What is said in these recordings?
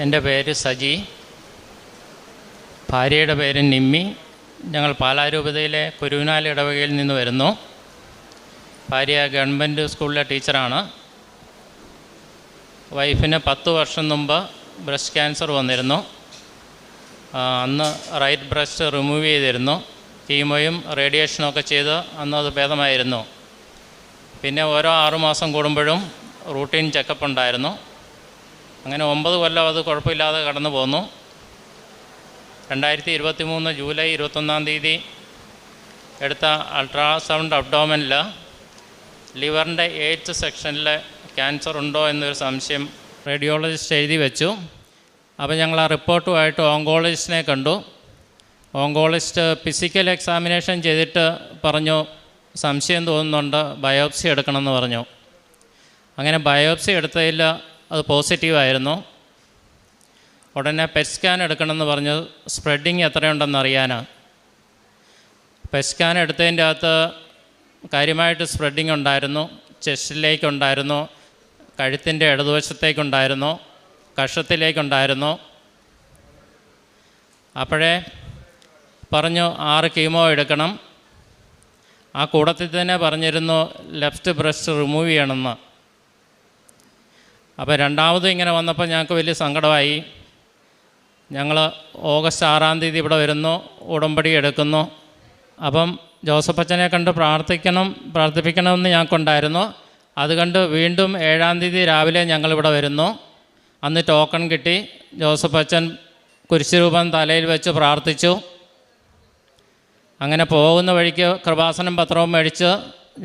എൻ്റെ പേര് സജി, ഭാര്യയുടെ പേര് നിമ്മി. ഞങ്ങൾ പാലാരൂപതയിലെ കുരുവിനാൽ ഇടവകയിൽ നിന്ന് വരുന്നു. ഭാര്യ ഗവൺമെൻറ് സ്കൂളിലെ ടീച്ചറാണ്. വൈഫിന് 10 വർഷം മുമ്പ് ബ്രസ്റ്റ് ക്യാൻസർ വന്നിരുന്നു. അന്ന് റൈറ്റ് ബ്രസ്റ്റ് റിമൂവ് ചെയ്തിരുന്നു. കീമോയും റേഡിയേഷനും ഒക്കെ ചെയ്ത് അന്ന് അത് ഭേദമായിരുന്നു. പിന്നെ ഓരോ 6 മാസം കൂടുമ്പോഴും റൂട്ടീൻ ചെക്കപ്പ് ഉണ്ടായിരുന്നു. അങ്ങനെ 9 കൊല്ലം അത് കുഴപ്പമില്ലാതെ കടന്നു പോന്നു. 2023 ജൂലൈ 21-ാം തീയതി എടുത്ത അൾട്രാസൗണ്ട് അബ്ഡോമനിൽ ലിവറിൻ്റെ 8th സെക്ഷനിൽ ക്യാൻസർ ഉണ്ടോ എന്നൊരു സംശയം റേഡിയോളജിസ്റ്റ് എഴുതി വെച്ചു. അപ്പോൾ ഞങ്ങൾ ആ റിപ്പോർട്ടുമായിട്ട് ഓങ്കോളജിസ്റ്റിനെ കണ്ടു. ഓങ്കോളജിസ്റ്റ് ഫിസിക്കൽ എക്സാമിനേഷൻ ചെയ്തിട്ട് പറഞ്ഞു, സംശയം തോന്നുന്നുണ്ട്, ബയോപ്സി എടുക്കണമെന്ന് പറഞ്ഞു. അങ്ങനെ ബയോപ്സി എടുത്തതിൽ അത് പോസിറ്റീവായിരുന്നു. ഉടനെ പെറ്റ് സ്കാൻ എടുക്കണമെന്ന് പറഞ്ഞു, സ്പ്രെഡിങ് എത്രയുണ്ടെന്ന് അറിയാനാണ്. പെറ്റ് സ്കാൻ എടുത്തതിൻ്റെ അകത്ത് കാര്യമായിട്ട് സ്പ്രെഡിങ് ഉണ്ടായിരുന്നു. ചെസ്റ്റിലേക്കുണ്ടായിരുന്നു, കഴുത്തിൻ്റെ ഇടതുവശത്തേക്കുണ്ടായിരുന്നു, കഷത്തിലേക്കുണ്ടായിരുന്നു. അപ്പോഴേ പറഞ്ഞു 6 കീമോ എടുക്കണം. ആ കൂടത്തിൽ തന്നെ പറഞ്ഞിരുന്നു ലെഫ്റ്റ് ബ്രസ്റ്റ് റിമൂവ് ചെയ്യണമെന്ന്. അപ്പോൾ രണ്ടാമതും ഇങ്ങനെ വന്നപ്പോൾ ഞങ്ങൾക്ക് വലിയ സങ്കടമായി. ഞങ്ങൾ ഓഗസ്റ്റ് 6-ാം തീയതി ഇവിടെ വരുന്നു, ഉടമ്പടി എടുക്കുന്നു. അപ്പം ജോസഫച്ചനെ കണ്ട് പ്രാർത്ഥിപ്പിക്കണമെന്ന് ഞങ്ങൾക്കുണ്ടായിരുന്നു. അതുകണ്ട് വീണ്ടും 7-ാം തീയതി രാവിലെ ഞങ്ങളിവിടെ വരുന്നു. അന്ന് ടോക്കൺ കിട്ടി. ജോസഫച്ചൻ കുരിശുരൂപം തലയിൽ വെച്ച് പ്രാർത്ഥിച്ചു. അങ്ങനെ പോകുന്ന വഴിക്ക് കൃപാസനം പത്രവും മേടിച്ച്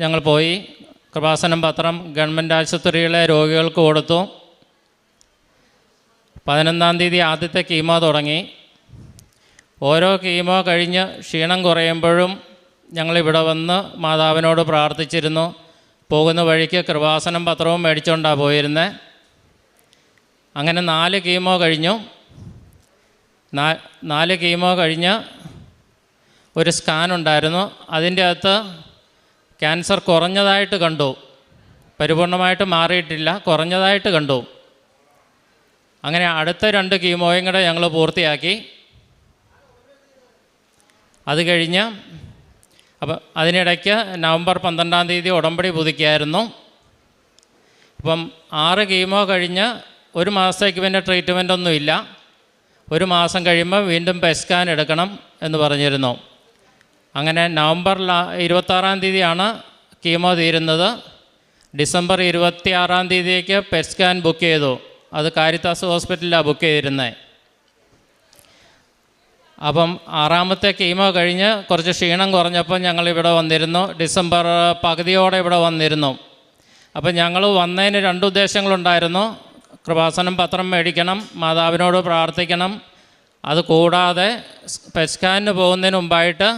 ഞങ്ങൾ പോയി. കൃപാസനം പത്രം ഗവൺമെൻറ് ആശുപത്രിയിലെ രോഗികൾക്ക് കൊടുത്തു. 11-ാം തീയതി ആദ്യത്തെ കീമോ തുടങ്ങി. ഓരോ കീമോ കഴിഞ്ഞ് ക്ഷീണം കുറയുമ്പോഴും ഞങ്ങളിവിടെ വന്ന് മാതാവിനോട് പ്രാർത്ഥിച്ചിരുന്നു. പോകുന്ന വഴിക്ക് കൃപാസനം പത്രവും മേടിച്ചുകൊണ്ടാണ് പോയിരുന്നത്. അങ്ങനെ 4 കീമോ കഴിഞ്ഞു. 4 കീമോ കഴിഞ്ഞ് ഒരു സ്കാൻ ഉണ്ടായിരുന്നു. അതിൻ്റെ അകത്ത് ക്യാൻസർ കുറഞ്ഞതായിട്ട് കണ്ടു. പരിപൂർണമായിട്ട് മാറിയിട്ടില്ല, കുറഞ്ഞതായിട്ട് കണ്ടു. അങ്ങനെ അടുത്ത 2 കീമോയും കൂടെ ഞങ്ങൾ പൂർത്തിയാക്കി. അത് കഴിഞ്ഞ് അപ്പം അതിനിടയ്ക്ക് നവംബർ 12-ാം തീയതി ഉടമ്പടി പുതുക്കിയായിരുന്നു. ഇപ്പം 6 കീമോ കഴിഞ്ഞ് 1 മാസത്തേക്ക് പിന്നെ ട്രീറ്റ്മെൻറ്റൊന്നുമില്ല. 1 മാസം കഴിയുമ്പോൾ വീണ്ടും പെറ്റ് സ്കാൻ എടുക്കണം എന്ന് പറഞ്ഞിരുന്നു. അങ്ങനെ നവംബർ 26-ാം തീയതിയാണ് കീമോ തീരുന്നത്. ഡിസംബർ 26-ാം തീയതിക്ക് പെറ്റ് സ്കാൻ ബുക്ക് ചെയ്തു. അത് കാരിത്താസ് ഹോസ്പിറ്റലിലാണ് ബുക്ക് ചെയ്തിരുന്നത്. അപ്പം 6-ാമത്തെ കീമോ കഴിഞ്ഞ് കുറച്ച് ക്ഷീണം കുറഞ്ഞപ്പോൾ ഞങ്ങളിവിടെ വന്നിരുന്നു. ഡിസംബർ പകുതിയോടെ ഇവിടെ വന്നിരുന്നു. അപ്പം ഞങ്ങൾ വന്നതിന് 2 ഉദ്ദേശങ്ങളുണ്ടായിരുന്നു. കൃപാസനം പത്രം മേടിക്കണം, മാതാവിനോട് പ്രാർത്ഥിക്കണം. അതുകൂടാതെ പെറ്റ് സ്കാനിന് പോകുന്നതിന് മുമ്പായിട്ട്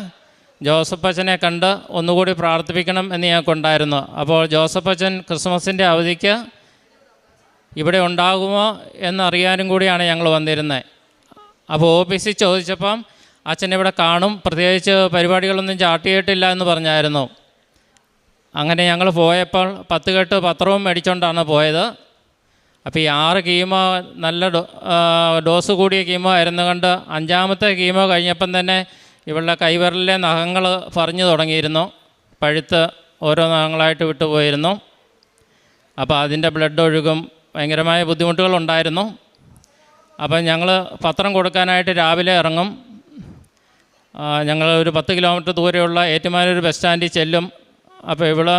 ജോസഫച്ചനെ കണ്ട് ഒന്നുകൂടി പ്രാർത്ഥിപ്പിക്കണം എന്ന് ഞങ്ങൾക്കുണ്ടായിരുന്നു. അപ്പോൾ ജോസഫച്ചൻ ക്രിസ്മസിൻ്റെ അവധിക്ക് ഇവിടെ ഉണ്ടാകുമോ എന്നറിയാനും കൂടിയാണ് ഞങ്ങൾ വന്നിരുന്നത്. അപ്പോൾ ഓഫീസിൽ ചോദിച്ചപ്പം അച്ഛൻ ഇവിടെ കാണും, പ്രത്യേകിച്ച് പരിപാടികളൊന്നും ചാർട്ട് എന്ന് പറഞ്ഞായിരുന്നു. അങ്ങനെ ഞങ്ങൾ പോയപ്പോൾ 10 കെട്ട് പത്രവും മേടിച്ചുകൊണ്ടാണ് പോയത്. അപ്പോൾ ഈ 6 കീമോ നല്ല ഡോസ് കൂടിയ കീമോ ആയിരുന്നു കണ്ട് 5-ാമത്തെ കീമോ കഴിഞ്ഞപ്പം തന്നെ ഇവളുടെ കൈവിരലിലെ നഖങ്ങൾ പറഞ്ഞു തുടങ്ങിയിരുന്നു. പഴുത്ത് ഓരോ നഖങ്ങളായിട്ട് വിട്ടുപോയിരുന്നു. അപ്പോൾ അതിൻ്റെ ബ്ലഡ് ഒഴുകും, ഭയങ്കരമായ ബുദ്ധിമുട്ടുകളുണ്ടായിരുന്നു. അപ്പം ഞങ്ങൾ പത്രം കൊടുക്കാനായിട്ട് രാവിലെ ഇറങ്ങും. ഞങ്ങൾ ഒരു 10 കിലോമീറ്റർ ദൂരെയുള്ള ഏറ്റുമാനൂർ ബസ് സ്റ്റാൻഡിൽ ചെല്ലും. അപ്പോൾ ഇവള്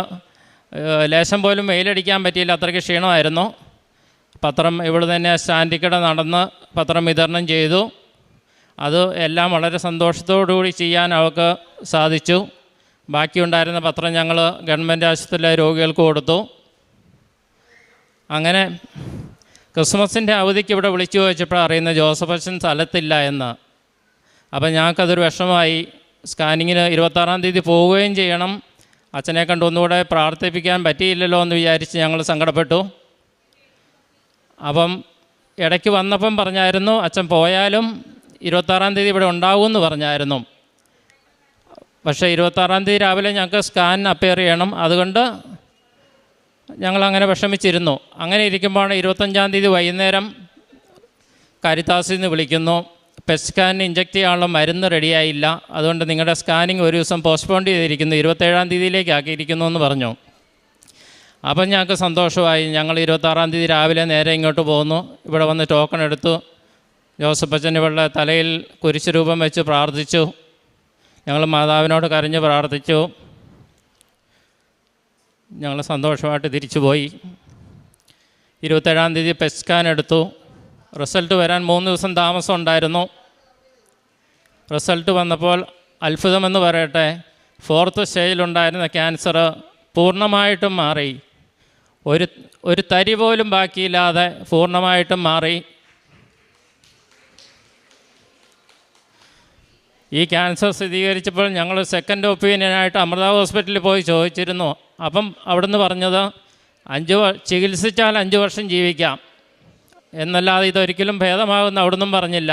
ലേശം പോലും വെയിലടിക്കാൻ പറ്റിയില്ല, അത്രയ്ക്ക് ക്ഷീണമായിരുന്നു. പത്രം ഇവൾ തന്നെ സ്റ്റാൻഡിൽ നടന്ന് പത്രം വിതരണം ചെയ്തു. അത് എല്ലാം വളരെ സന്തോഷത്തോടുകൂടി ചെയ്യാൻ അവൾക്ക് സാധിച്ചു. ബാക്കിയുണ്ടായിരുന്ന പത്രം ഞങ്ങൾ ഗവൺമെൻറ് ആശുപത്രിയിലെ രോഗികൾക്ക് കൊടുത്തു. അങ്ങനെ ക്രിസ്മസിൻ്റെ അവധിക്ക് ഇവിടെ വിളിച്ചു ചോദിച്ചപ്പോൾ അറിയുന്ന ജോസഫച്ചൻ സ്ഥലത്തില്ല എന്ന്. അപ്പം ഞങ്ങൾക്കതൊരു വിഷമമായി. സ്കാനിങ്ങിന് 26-ാം തീയതി പോവുകയും ചെയ്യണം. അച്ഛനെ കണ്ട് ഒന്നുകൂടെ പ്രാർത്ഥിപ്പിക്കാൻ പറ്റിയില്ലല്ലോ എന്ന് വിചാരിച്ച് ഞങ്ങൾ സങ്കടപ്പെട്ടു. അപ്പം ഇടയ്ക്ക് വന്നപ്പം പറഞ്ഞായിരുന്നു അച്ഛൻ പോയാലും 26-ാം തീയതി ഇവിടെ ഉണ്ടാകുമെന്ന് പറഞ്ഞായിരുന്നു. പക്ഷേ 26-ാം തീയതി രാവിലെ ഞങ്ങൾക്ക് സ്കാൻ അപ്പിയർ ചെയ്യണം. അതുകൊണ്ട് ഞങ്ങളങ്ങനെ വിഷമിച്ചിരുന്നു. അങ്ങനെ ഇരിക്കുമ്പോഴാണ് 25-ാം തീയതി വൈകുന്നേരം കാരിത്താസിൽ നിന്ന് വിളിക്കുന്നു, പെറ്റ് സ്കാനിന് ഇഞ്ചെക്ട് ചെയ്യാനുള്ള മരുന്ന് റെഡിയായില്ല, അതുകൊണ്ട് നിങ്ങളുടെ സ്കാനിങ് ഒരു ദിവസം പോസ്റ്റ്പോൺ ചെയ്തിരിക്കുന്നു, 27-ാം തീയതിയിലേക്ക് ആക്കിയിരിക്കുന്നു എന്ന് പറഞ്ഞു. അപ്പം ഞങ്ങൾക്ക് സന്തോഷമായി. ഞങ്ങൾ 26-ാം തീയതി രാവിലെ നേരെ ഇങ്ങോട്ട് പോന്നു. ഇവിടെ വന്ന് ടോക്കൺ എടുത്തു. ജോസഫ് അച്ഛൻ ഇവളുടെ തലയിൽ കുരിശ് രൂപം വെച്ച് പ്രാർത്ഥിച്ചു. ഞങ്ങൾ മാതാവിനോട് കരഞ്ഞ് പ്രാർത്ഥിച്ചു. ഞങ്ങൾ സന്തോഷമായിട്ട് തിരിച്ചു പോയി. 27-ാം തീയതി പെറ്റ് സ്കാൻ എടുത്തു. റിസൾട്ട് വരാൻ 3 ദിവസം താമസം ഉണ്ടായിരുന്നു. റിസൾട്ട് വന്നപ്പോൾ അത്ഭുതമെന്ന് പറയട്ടെ, 4th സ്റ്റേജിലുണ്ടായിരുന്ന ക്യാൻസർ പൂർണ്ണമായിട്ടും മാറി. ഒരു തരി പോലും ബാക്കിയില്ലാതെ പൂർണ്ണമായിട്ടും മാറി. ഈ ക്യാൻസർ സ്ഥിരീകരിച്ചപ്പോൾ ഞങ്ങൾ സെക്കൻഡ് ഒപ്പീനിയനായിട്ട് അമൃത ഹോസ്പിറ്റലിൽ പോയി ചോദിച്ചിരുന്നു. അപ്പം അവിടുന്ന് പറഞ്ഞത് ചികിത്സിച്ചാൽ 5 വർഷം ജീവിക്കാം എന്നല്ലാതെ ഇതൊരിക്കലും ഭേദമാകുമെന്ന് അവിടുന്നും പറഞ്ഞില്ല.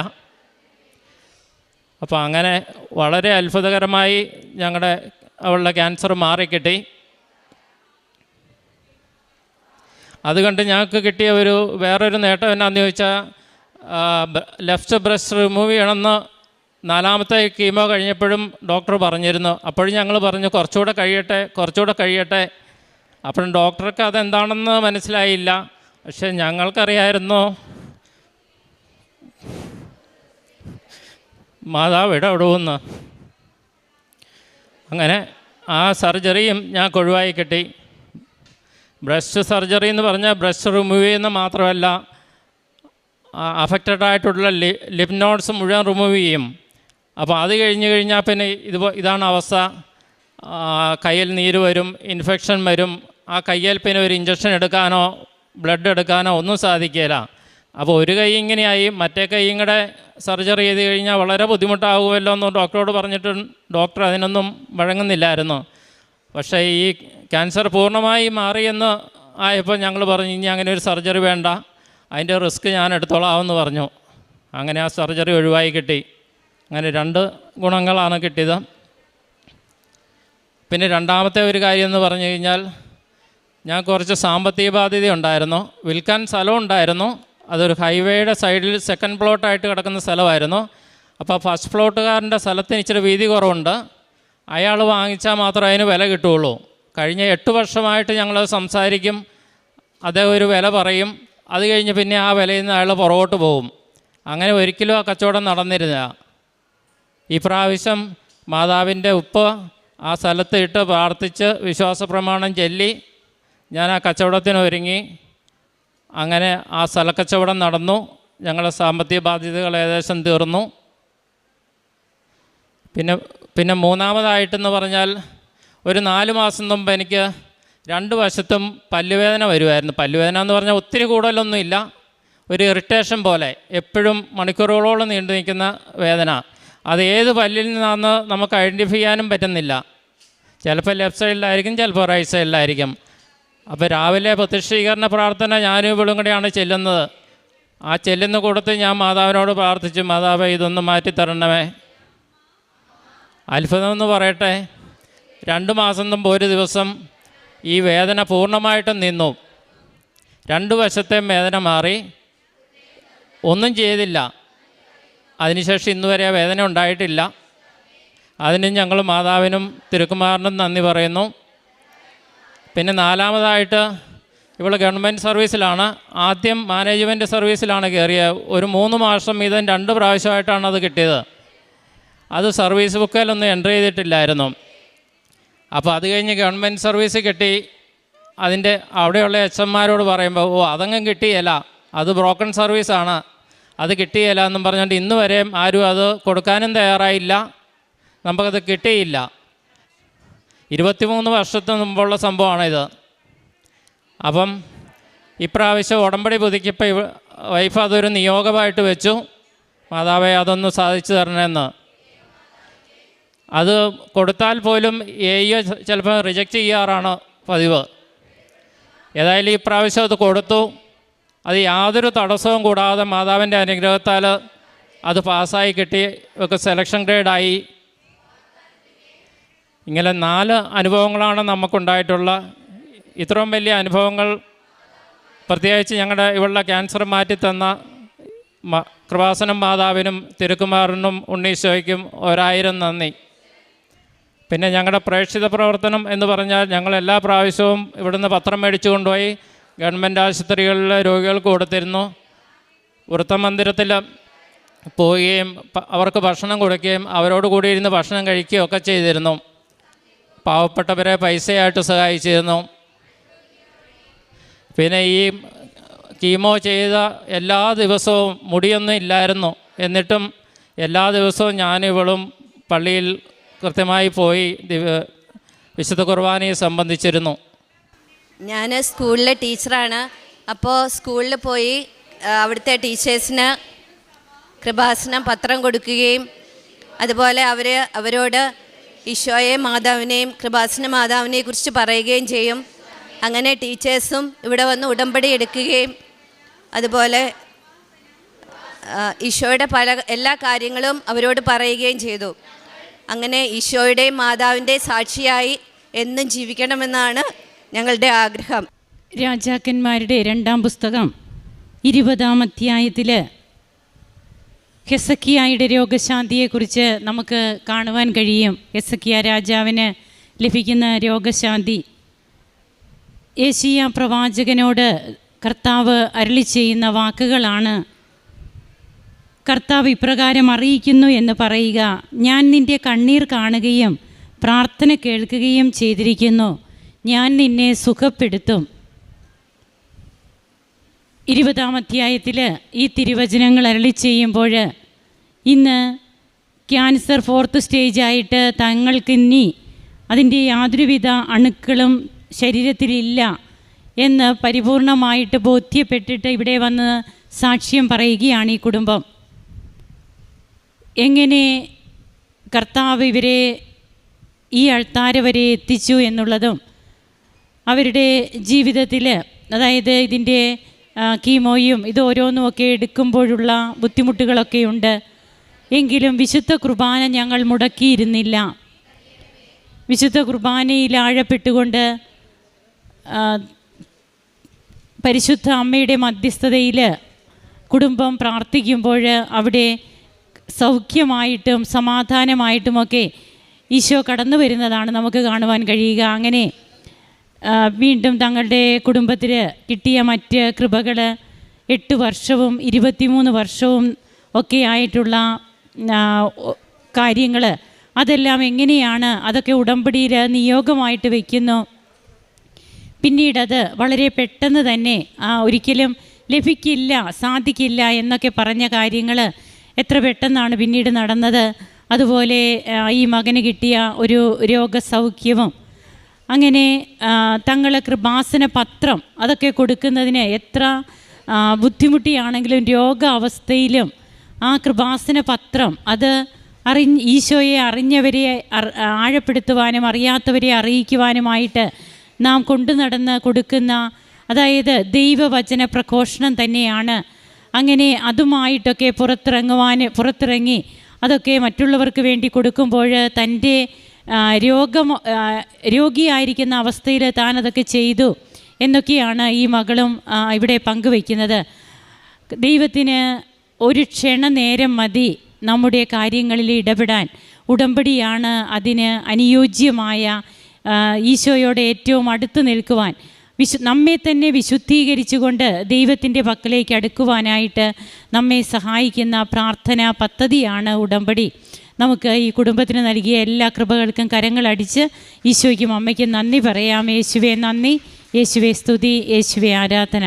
അപ്പോൾ അങ്ങനെ വളരെ അത്ഭുതകരമായി അവളുടെ ക്യാൻസർ മാറിക്കിട്ടി. അതുകൊണ്ട് ഞങ്ങൾക്ക് കിട്ടിയ വേറൊരു നേട്ടം എന്നാന്ന് ചോദിച്ചാൽ, ലെഫ്റ്റ് ബ്രസ്റ്റ് റിമൂവ് ചെയ്യണമെന്ന് 4ാമത്തെ കീമോ കഴിഞ്ഞപ്പോഴും ഡോക്ടർ പറഞ്ഞിരുന്നു. അപ്പോഴും ഞങ്ങൾ പറഞ്ഞു കുറച്ചുകൂടെ കഴിയട്ടെ. അപ്പോഴും ഡോക്ടർക്ക് അതെന്താണെന്ന് മനസ്സിലായില്ല. പക്ഷെ ഞങ്ങൾക്കറിയായിരുന്നു മാതാവ് ഇടപെടുമെന്ന്. അങ്ങനെ ആ സർജറിയും ഞങ്ങൾക്ക് ഒഴിവായി കിട്ടി. ബ്രസ്റ്റ് സർജറി എന്ന് പറഞ്ഞാൽ ബ്രസ്റ്റ് റിമൂവ് ചെയ്യുന്ന മാത്രമല്ല, അഫക്റ്റഡ് ആയിട്ടുള്ള ലിംഫ് നോഡ്സ് മുഴുവൻ റിമൂവ് ചെയ്യും. അപ്പോൾ അത് കഴിഞ്ഞാൽ പിന്നെ ഇതാണ് അവസ്ഥ. കയ്യിൽ നീര് വരും, ഇൻഫെക്ഷൻ വരും. ആ കയ്യിൽ പിന്നെ ഒരു ഇഞ്ചക്ഷൻ എടുക്കാനോ ബ്ലഡ് എടുക്കാനോ ഒന്നും സാധിക്കില്ല. അപ്പോൾ ഒരു കൈ ഇങ്ങനെയായി, മറ്റേ കൈയും കൂടെ സർജറി ചെയ്ത് കഴിഞ്ഞാൽ വളരെ ബുദ്ധിമുട്ടാകുമല്ലോ എന്ന് ഡോക്ടറോട് പറഞ്ഞിട്ട് ഡോക്ടർ അതിനൊന്നും വഴങ്ങുന്നില്ലായിരുന്നു. പക്ഷേ ഈ ക്യാൻസർ പൂർണ്ണമായി മാറിയെന്ന് ആയപ്പോൾ ഞങ്ങൾ പറഞ്ഞു, ഇനി അങ്ങനെ ഒരു സർജറി വേണ്ട, അതിൻ്റെ റിസ്ക് ഞാൻ എടുത്തോളാമെന്ന് പറഞ്ഞു. അങ്ങനെ ആ സർജറി ഒഴിവായി കിട്ടി. അങ്ങനെ 2 ഗുണങ്ങളാണ് കിട്ടിയത്. പിന്നെ രണ്ടാമത്തെ ഒരു കാര്യം എന്ന് പറഞ്ഞു കഴിഞ്ഞാൽ, ഞാൻ കുറച്ച് സാമ്പത്തിക ബാധ്യത ഉണ്ടായിരുന്നു. വിൽക്കാൻ സ്ഥലം ഉണ്ടായിരുന്നു. അതൊരു ഹൈവേയുടെ സൈഡിൽ സെക്കൻഡ് പ്ലോട്ടായിട്ട് കിടക്കുന്ന സ്ഥലമായിരുന്നു. അപ്പോൾ ഫസ്റ്റ് പ്ലോട്ടുകാരൻ്റെ സ്ഥലത്തിന് ഇച്ചിരി വീതി കുറവുണ്ട്. അയാൾ വാങ്ങിച്ചാൽ മാത്രമേ അതിന് വില കിട്ടുകയുള്ളൂ. കഴിഞ്ഞ 8 വർഷമായിട്ട് ഞങ്ങൾ സംസാരിക്കും, അദ്ദേഹം ഒരു വില പറയും, അത് കഴിഞ്ഞ് പിന്നെ ആ വിലയിൽ നിന്ന് അയാൾ പുറകോട്ട് പോകും. അങ്ങനെ ഒരിക്കലും ആ കച്ചവടം നടന്നിരുന്നില്ല. ഈ പ്രാവശ്യം മാതാവിൻ്റെ ഉപ്പ് ആ സ്ഥലത്ത് ഇട്ട് പ്രാർത്ഥിച്ച് വിശ്വാസ പ്രമാണം ചൊല്ലി ഞാൻ ആ കച്ചവടത്തിന് ഒരുങ്ങി. അങ്ങനെ ആ സ്ഥലക്കച്ചവടം നടന്നു. ഞങ്ങളുടെ സാമ്പത്തിക ബാധ്യതകൾ ഏകദേശം തീർന്നു. പിന്നെ മൂന്നാമതായിട്ടെന്ന് പറഞ്ഞാൽ, ഒരു 4 മാസം മുമ്പ് എനിക്ക് 2 വശത്തും പല്ലുവേദന വരുമായിരുന്നു. പല്ലുവേദന എന്ന് പറഞ്ഞാൽ ഒത്തിരി കൂടുതലൊന്നുമില്ല, ഒരു ഇറിറ്റേഷൻ പോലെ, എപ്പോഴും മണിക്കൂറുകളോളം നീണ്ടു നിൽക്കുന്ന വേദന. അത് ഏത് പല്ലിൽ നിന്നാണെന്ന് നമുക്ക് ഐഡൻറ്റിഫൈ ചെയ്യാനും പറ്റുന്നില്ല. ചിലപ്പോൾ ലെഫ്റ്റ് സൈഡിലായിരിക്കും, ചിലപ്പോൾ റൈറ്റ് സൈഡിലായിരിക്കും. അപ്പോൾ രാവിലെ പ്രത്യക്ഷീകരണ പ്രാർത്ഥന ഞാനും ഇവളും കൂടെയാണ് ചെല്ലുന്നത്. ആ ചെല്ലുന്ന കൂടത്ത് ഞാൻ മാതാവിനോട് പ്രാർത്ഥിച്ചു, മാതാവേ ഇതൊന്ന് മാറ്റിത്തരണമേ. അത്ഭുതമെന്ന് പറയട്ടെ, 2 മാസം മുമ്പ് ഒരു ദിവസം ഈ വേദന പൂർണ്ണമായിട്ടും നിന്നു. 2 വശത്തെയും വേദന മാറി. ഒന്നും ചെയ്തില്ല. അതിനുശേഷം ഇന്നുവരെ വേദന ഉണ്ടായിട്ടില്ല. അതിന് ഞങ്ങൾ മാതാവിനും തിരുക്കുമാറിനും നന്ദി പറയുന്നു. പിന്നെ 4ാമതായിട്ട്, ഇവൾ ഗവൺമെൻറ് സർവീസിലാണ്. ആദ്യം മാനേജ്മെൻറ്റ് സർവീസിലാണ് കയറിയത്. ഒരു 3 മാസം വീതം 2 പ്രാവശ്യമായിട്ടാണ് അത് കിട്ടിയത്. അത് സർവീസ് ബുക്കിലൊന്നും എൻ്റർ ചെയ്തിട്ടില്ലായിരുന്നു. അപ്പോൾ അത് കഴിഞ്ഞ് ഗവൺമെൻറ് സർവീസ് കിട്ടി. അതിൻ്റെ അവിടെയുള്ള എച്ച്എംമാരോട് പറയുമ്പോൾ, അതങ്ങും കിട്ടിയല്ല, അത് ബ്രോക്കൺ സർവീസാണ്, അത് കിട്ടിയില്ല എന്നും പറഞ്ഞുകൊണ്ട് ഇന്ന് വരെ ആരും അത് കൊടുക്കാനും തയ്യാറായില്ല. നമുക്കത് കിട്ടിയില്ല. 23 വർഷത്തിന് മുമ്പുള്ള സംഭവമാണിത്. അപ്പം ഇപ്രാവശ്യം ഉടമ്പടി പുതുക്കിയപ്പോൾ വൈഫ് അതൊരു നിയോഗമായിട്ട് വെച്ചു, മാതാവേ അതൊന്ന് സാധിച്ചു തരണമെന്ന്. അത് കൊടുത്താൽ പോലും ചിലപ്പോൾ റിജക്റ്റ് ചെയ്യാറാണ് പതിവ്. ഏതായാലും ഈ പ്രാവശ്യം അത് കൊടുത്തു. അത് യാതൊരു തടസ്സവും കൂടാതെ മാതാവിൻ്റെ അനുഗ്രഹത്താൽ അത് പാസ്സായി കിട്ടി. ഒക്കെ സെലക്ഷൻ ഗ്രേഡായി. ഇങ്ങനെ 4 അനുഭവങ്ങളാണ് നമുക്കുണ്ടായിട്ടുള്ള. ഇത്രയും വലിയ അനുഭവങ്ങൾ പ്രത്യേകിച്ച് ഇവളുടെ ക്യാൻസർ മാറ്റിത്തന്ന കൃപാസനം മാതാവിനും തിരുക്കുമാരനും ഉണ്ണീശോയ്ക്കും 1000 നന്ദി. പിന്നെ ഞങ്ങളുടെ പ്രേക്ഷിത പ്രവർത്തനം എന്ന് പറഞ്ഞാൽ ഞങ്ങൾ എല്ലാ പ്രാവശ്യവും ഇവിടുന്ന് പത്രം മേടിച്ചു കൊണ്ടുപോയി ഗവൺമെൻറ് ആശുപത്രികളിൽ രോഗികൾക്ക് കൊടുത്തിരുന്നു. വൃത്തമന്ദിരത്തിൽ പോവുകയും അവർക്ക് ഭക്ഷണം കൊടുക്കുകയും അവരോട് കൂടി ഇരുന്ന് ഭക്ഷണം കഴിക്കുകയും ഒക്കെ ചെയ്തിരുന്നു. പാവപ്പെട്ടവരെ പൈസയായിട്ട് സഹായിച്ചിരുന്നു. പിന്നെ ഈ കീമോ ചെയ്ത എല്ലാ ദിവസവും മുടിയൊന്നും ഇല്ലായിരുന്നു. എന്നിട്ടും എല്ലാ ദിവസവും ഞാനിവളും പള്ളിയിൽ കൃത്യമായി പോയി വിശുദ്ധ കുർബാനയെ സംബന്ധിച്ചിരുന്നു. ഞാൻ സ്കൂളിലെ ടീച്ചറാണ്. അപ്പോൾ സ്കൂളിൽ പോയി അവിടുത്തെ ടീച്ചേഴ്സിന് കൃപാസനം പത്രം കൊടുക്കുകയും അതുപോലെ അവരോട് ഈശോയെയും മാതാവിനെയും കൃപാസന മാതാവിനെയും കുറിച്ച് പറയുകയും ചെയ്യും. അങ്ങനെ ടീച്ചേഴ്സും ഇവിടെ വന്ന് ഉടമ്പടി എടുക്കുകയും അതുപോലെ ഈശോയുടെ എല്ലാ കാര്യങ്ങളും അവരോട് പറയുകയും ചെയ്തു. അങ്ങനെ ഈശോയുടെയും മാതാവിൻ്റെയും സാക്ഷിയായി എന്നും ജീവിക്കണമെന്നാണ് ഞങ്ങളുടെ ആഗ്രഹം. രാജാക്കന്മാരുടെ 2-ാം പുസ്തകം 20-ാം അധ്യായത്തിൽ ഹെസക്കിയായുടെ രോഗശാന്തിയെക്കുറിച്ച് നമുക്ക് കാണുവാൻ കഴിയും. ഹെസക്കിയ രാജാവിന് ലഭിക്കുന്ന രോഗശാന്തി യെശയ്യാ പ്രവാചകനോട് കർത്താവ് അരുളി ചെയ്യുന്ന വാക്കുകളാണ്. കർത്താവ് ഇപ്രകാരം അറിയിക്കുന്നു എന്ന് പറയുക: ഞാൻ നിൻ്റെ കണ്ണീർ കാണുകയും പ്രാർത്ഥന കേൾക്കുകയും ചെയ്തിരിക്കുന്നു. ഞാൻ നിന്നെ സുഖപ്പെടുത്തും. 20-ാം അധ്യായത്തിൽ ഈ തിരുവചനങ്ങൾ അരുളി ചെയ്യുമ്പോൾ ഇന്ന് ക്യാൻസർ 4th സ്റ്റേജായിട്ട് തങ്ങൾക്കിനി അതിൻ്റെ യാതൊരുവിധ അണുക്കളും ശരീരത്തിലില്ല എന്ന് പരിപൂർണമായിട്ട് ബോധ്യപ്പെട്ടിട്ട് ഇവിടെ വന്ന് സാക്ഷ്യം പറയുകയാണ് ഈ കുടുംബം. എങ്ങനെ കർത്താവ് ഇവരെ ഈ അൾത്താര വരെ എത്തിച്ചു എന്നുള്ളതും അവരുടെ ജീവിതത്തിൽ, അതായത് ഇതിൻ്റെ കീമോയും ഇത് ഓരോന്നുമൊക്കെ എടുക്കുമ്പോഴുള്ള ബുദ്ധിമുട്ടുകളൊക്കെ ഉണ്ട്. എങ്കിലും വിശുദ്ധ കുർബാന ഞങ്ങൾ മുടക്കിയിരുന്നില്ല. വിശുദ്ധ കുർബാനയിൽ ആഴപ്പെട്ടുകൊണ്ട് പരിശുദ്ധ അമ്മയുടെ മധ്യസ്ഥതയിൽ കുടുംബം പ്രാർത്ഥിക്കുമ്പോൾ അവിടെ സൗഖ്യമായിട്ടും സമാധാനമായിട്ടുമൊക്കെ ഈശോ കടന്നു വരുന്നതാണ് നമുക്ക് കാണുവാൻ കഴിയുക. അങ്ങനെ വീണ്ടും തങ്ങളുടെ കുടുംബത്തിൽ കിട്ടിയ മറ്റ് കൃപകൾ 8 വർഷവും 23 വർഷവും ഒക്കെ ആയിട്ടുള്ള കാര്യങ്ങൾ, അതെല്ലാം എങ്ങനെയാണ് അതൊക്കെ ഉടമ്പടിയിൽ നിയോഗമായിട്ട് വയ്ക്കുന്നു. പിന്നീടത് വളരെ പെട്ടെന്ന് തന്നെ ഒരിക്കലും ലഭിക്കില്ല, സാധിക്കില്ല എന്നൊക്കെ പറഞ്ഞ കാര്യങ്ങൾ എത്ര പെട്ടെന്നാണ് പിന്നീട് നടന്നത്. അതുപോലെ ഈ മകന് കിട്ടിയ ഒരു രോഗസൗഖ്യവും അങ്ങനെ തങ്ങൾ കൃപാസന പത്രം അതൊക്കെ കൊടുക്കുന്നതിന് എത്ര ബുദ്ധിമുട്ടിയാണെങ്കിലും രോഗാവസ്ഥയിലും ആ കൃപാസന പത്രം അത് ഈശോയെ അറിഞ്ഞവരെ ആഴപ്പെടുത്തുവാനും അറിയാത്തവരെ അറിയിക്കുവാനുമായിട്ട് നാം കൊണ്ടു നടന്ന് കൊടുക്കുന്ന, അതായത് ദൈവവചന പ്രഘോഷണം തന്നെയാണ്. അങ്ങനെ അതുമായിട്ടൊക്കെ പുറത്തിറങ്ങി അതൊക്കെ മറ്റുള്ളവർക്ക് വേണ്ടി കൊടുക്കുമ്പോൾ തൻ്റെ രോഗിയായിരിക്കുന്ന അവസ്ഥയിൽ താൻ അതൊക്കെ ചെയ്തു എന്നൊക്കെയാണ് ഈ മകളും ഇവിടെ പങ്കുവയ്ക്കുന്നത്. ദൈവത്തിന് ഒരു ക്ഷണനേരം മതി നമ്മുടെ കാര്യങ്ങളിൽ ഇടപെടാൻ. ഉടമ്പടിയാണ് അതിന് അനുയോജ്യമായ, ഈശോയോട് ഏറ്റവും അടുത്ത് നിൽക്കുവാൻ, നമ്മെ തന്നെ വിശുദ്ധീകരിച്ചുകൊണ്ട് ദൈവത്തിൻ്റെ പക്കലേക്ക് അടുക്കുവാനായിട്ട് നമ്മെ സഹായിക്കുന്ന പ്രാർത്ഥനാ പദ്ധതിയാണ് ഉടമ്പടി. നമുക്ക് ഈ കുടുംബത്തിന് നൽകിയ എല്ലാ കൃപകൾക്കും കരങ്ങളടിച്ച് ഈശോയ്ക്കും അമ്മയ്ക്കും നന്ദി പറയാം. യേശുവേ നന്ദി, യേശുവേ സ്തുതി, യേശുവേ ആരാധന.